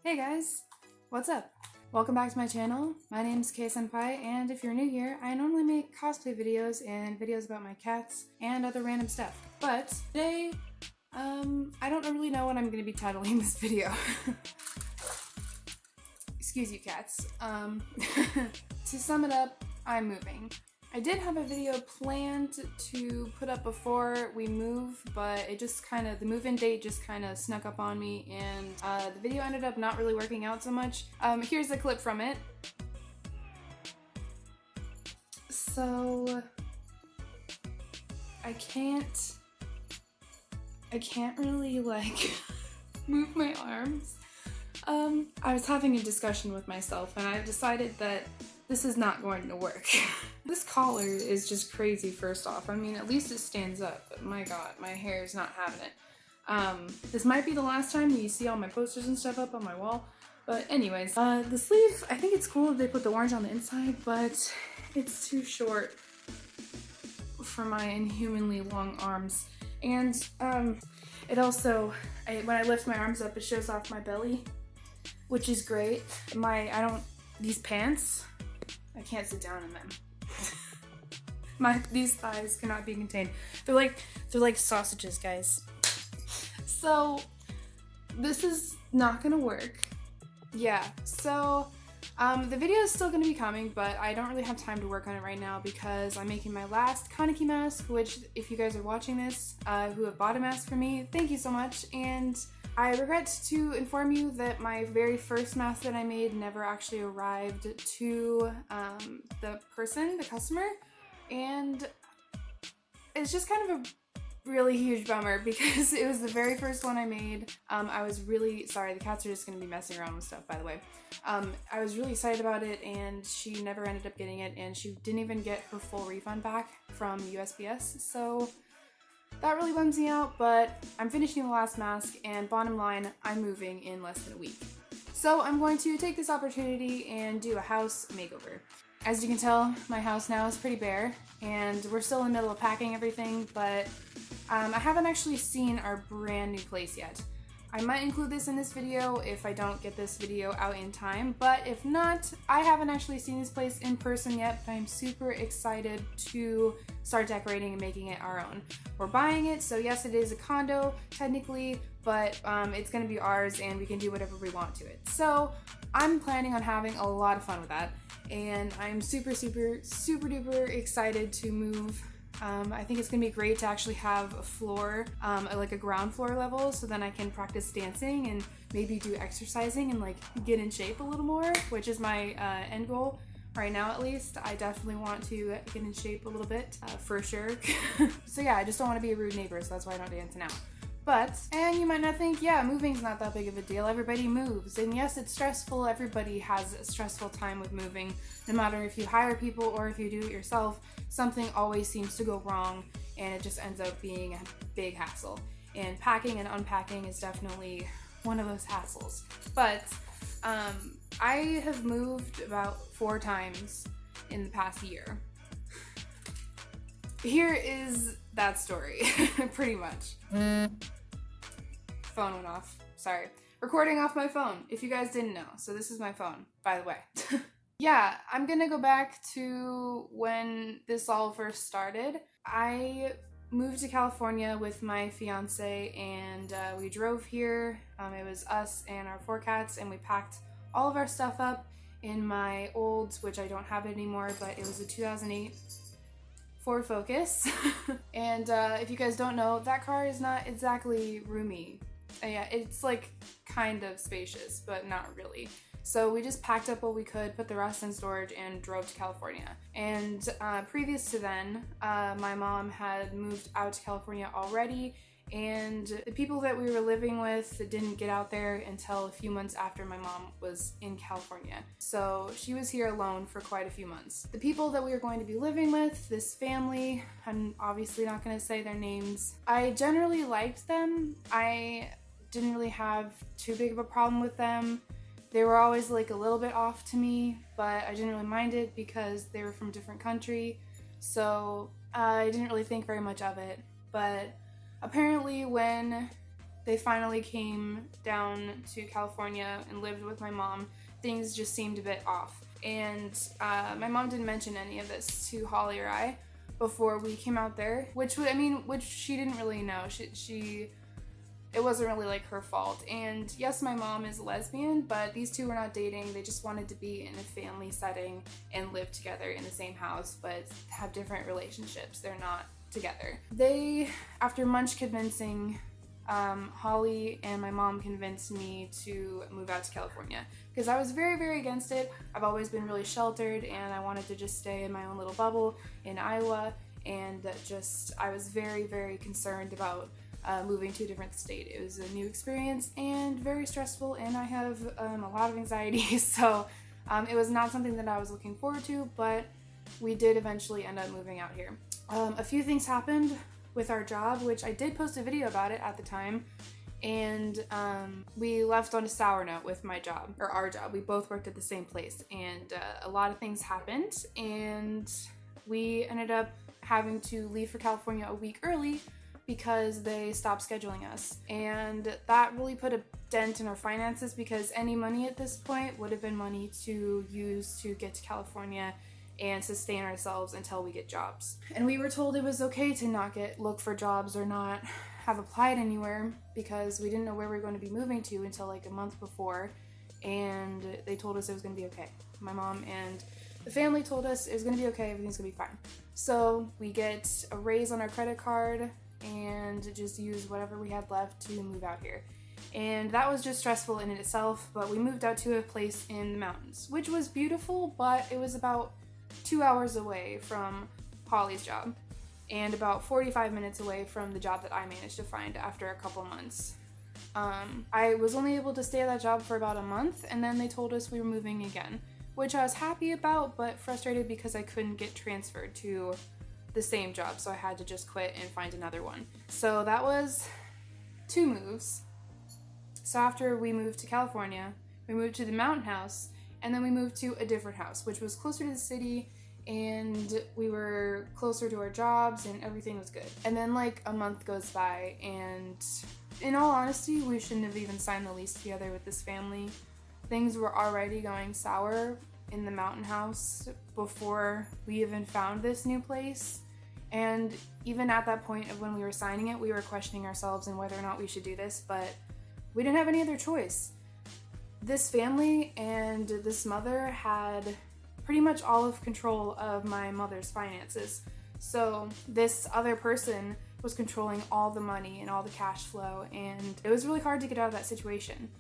Hey guys, what's up? Welcome back to my channel. My name is Kei-senpai, and if you're new here, I normally make cosplay videos and videos about my cats and other random stuff. But today, I don't really know what I'm going to be titling this video. Excuse you, cats. To sum it up, I'm moving. I did have a video planned to put up before we move, but the move-in date just kind of snuck up on me, and the video ended up not really working out so much. Here's a clip from it. So, I can't really, like, move my arms. I was having a discussion with myself, and I've decided that this is not going to work. This collar is just crazy, first off. I mean, at least it stands up, but my god, my hair is not having it. This might be the last time you see all my posters and stuff up on my wall, but anyways, the sleeve, I think it's cool that they put the orange on the inside, but it's too short for my inhumanly long arms. And, it also, when I lift my arms up, it shows off my belly, which is great. These pants, I can't sit down in them. These thighs cannot be contained. They're like sausages, guys. So this is not gonna work. Yeah, so the video is still gonna be coming, but I don't really have time to work on it right now because I'm making my last Kaneki mask, which if you guys are watching this, who have bought a mask for me, thank you so much. And I regret to inform you that my very first mask that I made never actually arrived to the customer, and it's just kind of a really huge bummer because it was the very first one I made. I was really sorry, the cats are just going to be messing around with stuff, by the way. I was really excited about it, and she never ended up getting it, and she didn't even get her full refund back from USPS, so that really bums me out, but I'm finishing the last mask, and bottom line, I'm moving in less than a week. So I'm going to take this opportunity and do a house makeover. As you can tell, my house now is pretty bare, and we're still in the middle of packing everything, but I haven't actually seen our brand new place yet. I might include this in this video if I don't get this video out in time, but if not, I haven't actually seen this place in person yet, but I'm super excited to start decorating and making it our own. We're buying it, so yes, it is a condo, technically, but it's gonna be ours and we can do whatever we want to it. So I'm planning on having a lot of fun with that, and I'm super duper excited to move. I think it's gonna be great to actually have a floor, like a ground floor level, so then I can practice dancing and maybe do exercising and like get in shape a little more, which is my end goal right now at least. I definitely want to get in shape a little bit, for sure. So yeah, I just don't want to be a rude neighbor, so that's why I don't dance now. And you might not think, yeah, moving's not that big of a deal, everybody moves, and yes, it's stressful, everybody has a stressful time with moving. No matter if you hire people or if you do it yourself, something always seems to go wrong, and it just ends up being a big hassle. And packing and unpacking is definitely one of those hassles. But I have moved about 4 times in the past year. Here is that story, pretty much. Phone went off. Sorry. Recording off my phone, if you guys didn't know. So this is my phone, by the way. Yeah, I'm gonna go back to when this all first started. I moved to California with my fiance, and we drove here. It was us and our 4 cats, and we packed all of our stuff up in my old, which I don't have anymore, but it was a 2008 Ford Focus. And if you guys don't know, that car is not exactly roomy. Yeah, it's like kind of spacious, but not really. So we just packed up what we could, put the rest in storage, and drove to California. And previous to then, my mom had moved out to California already, and the people that we were living with didn't get out there until a few months after my mom was in California. So she was here alone for quite a few months. The people that we were going to be living with, this family, I'm obviously not going to say their names. I generally liked them. I didn't really have too big of a problem with them. They were always like a little bit off to me, but I didn't really mind it because they were from a different country, so I didn't really think very much of it. But apparently when they finally came down to California and lived with my mom, things just seemed a bit off. And my mom didn't mention any of this to Holly or I before we came out there, which she didn't really know. It wasn't really like her fault. And yes, my mom is a lesbian, but these two were not dating. They just wanted to be in a family setting and live together in the same house, but have different relationships. They're not together. They, after much convincing, Holly and my mom convinced me to move out to California because I was very, very against it. I've always been really sheltered and I wanted to just stay in my own little bubble in Iowa, and I was very, very concerned about moving to a different state. It was a new experience and very stressful, and I have a lot of anxiety, so it was not something that I was looking forward to, but we did eventually end up moving out here. A few things happened with our job, which I did post a video about it at the time, and we left on a sour note with my job, or our job. We both worked at the same place, and a lot of things happened, and we ended up having to leave for California a week early because they stopped scheduling us. And that really put a dent in our finances because any money at this point would have been money to use to get to California and sustain ourselves until we get jobs. And we were told it was okay to not look for jobs or not have applied anywhere because we didn't know where we were going to be moving to until like a month before, and they told us it was going to be okay. My mom and the family told us it was going to be okay, everything's going to be fine. So we get a raise on our credit card and just use whatever we had left to move out here. And that was just stressful in itself, but we moved out to a place in the mountains, which was beautiful, but it was about 2 hours away from Holly's job and about 45 minutes away from the job that I managed to find after a couple months. I was only able to stay at that job for about a month, and then they told us we were moving again, which I was happy about, but frustrated because I couldn't get transferred to the same job, so I had to just quit and find another one. So that was 2 moves. So after we moved to California, we moved to the mountain house, and then we moved to a different house, which was closer to the city, and we were closer to our jobs, and everything was good. And then like a month goes by, and in all honesty, we shouldn't have even signed the lease together with this family. Things were already going sour in the mountain house before we even found this new place. And even at that point of when we were signing it, we were questioning ourselves and whether or not we should do this, but we didn't have any other choice. This family and this mother had pretty much all of control of my mother's finances. So this other person was controlling all the money and all the cash flow, and it was really hard to get out of that situation.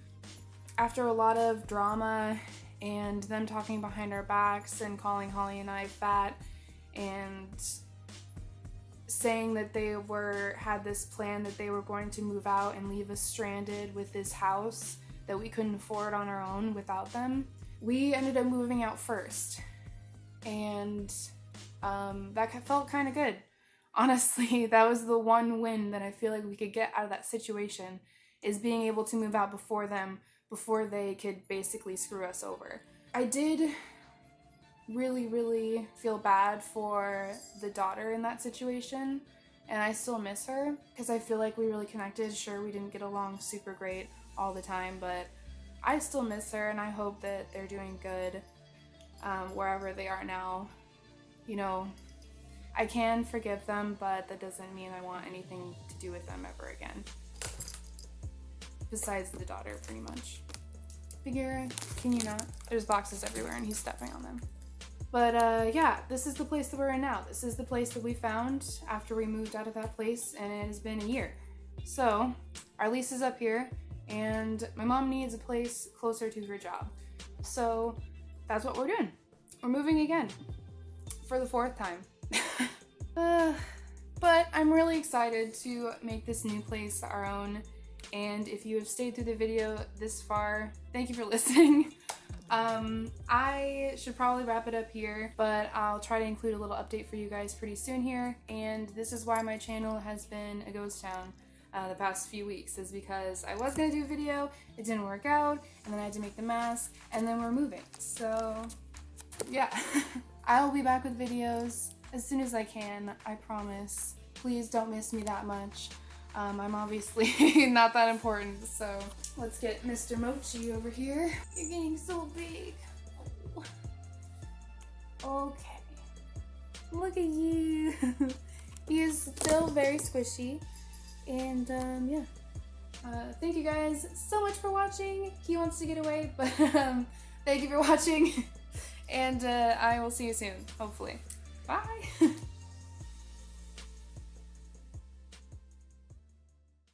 After a lot of drama and them talking behind our backs and calling Holly and I fat and saying that they had this plan that they were going to move out and leave us stranded with this house that we couldn't afford on our own without them, we ended up moving out first. And that felt kind of good. Honestly, that was the one win that I feel like we could get out of that situation, is being able to move out before them, before they could basically screw us over. I did really, really feel bad for the daughter in that situation, and I still miss her because I feel like we really connected. Sure, we didn't get along super great all the time, but I still miss her, and I hope that they're doing good wherever they are now. You know, I can forgive them, but that doesn't mean I want anything to do with them ever again. Besides the daughter, pretty much. Figure, can you not? There's boxes everywhere and he's stepping on them. But yeah, this is the place that we're in now. This is the place that we found after we moved out of that place, and it has been a year. So our lease is up here, and my mom needs a place closer to her job. So that's what we're doing. We're moving again for the 4th time. But I'm really excited to make this new place our own. And if you have stayed through the video this far, thank you for listening. I should probably wrap it up here, but I'll try to include a little update for you guys pretty soon here. And this is why my channel has been a ghost town the past few weeks, is because I was gonna do a video, it didn't work out, and then I had to make the mask, and then we're moving. So yeah, I'll be back with videos as soon as I can, I promise. Please don't miss me that much. I'm obviously not that important, so let's get Mr. Mochi over here. You're getting so big. Oh. Okay. Look at you. He is still very squishy. And yeah. Thank you guys so much for watching. He wants to get away, but thank you for watching. And I will see you soon, hopefully. Bye.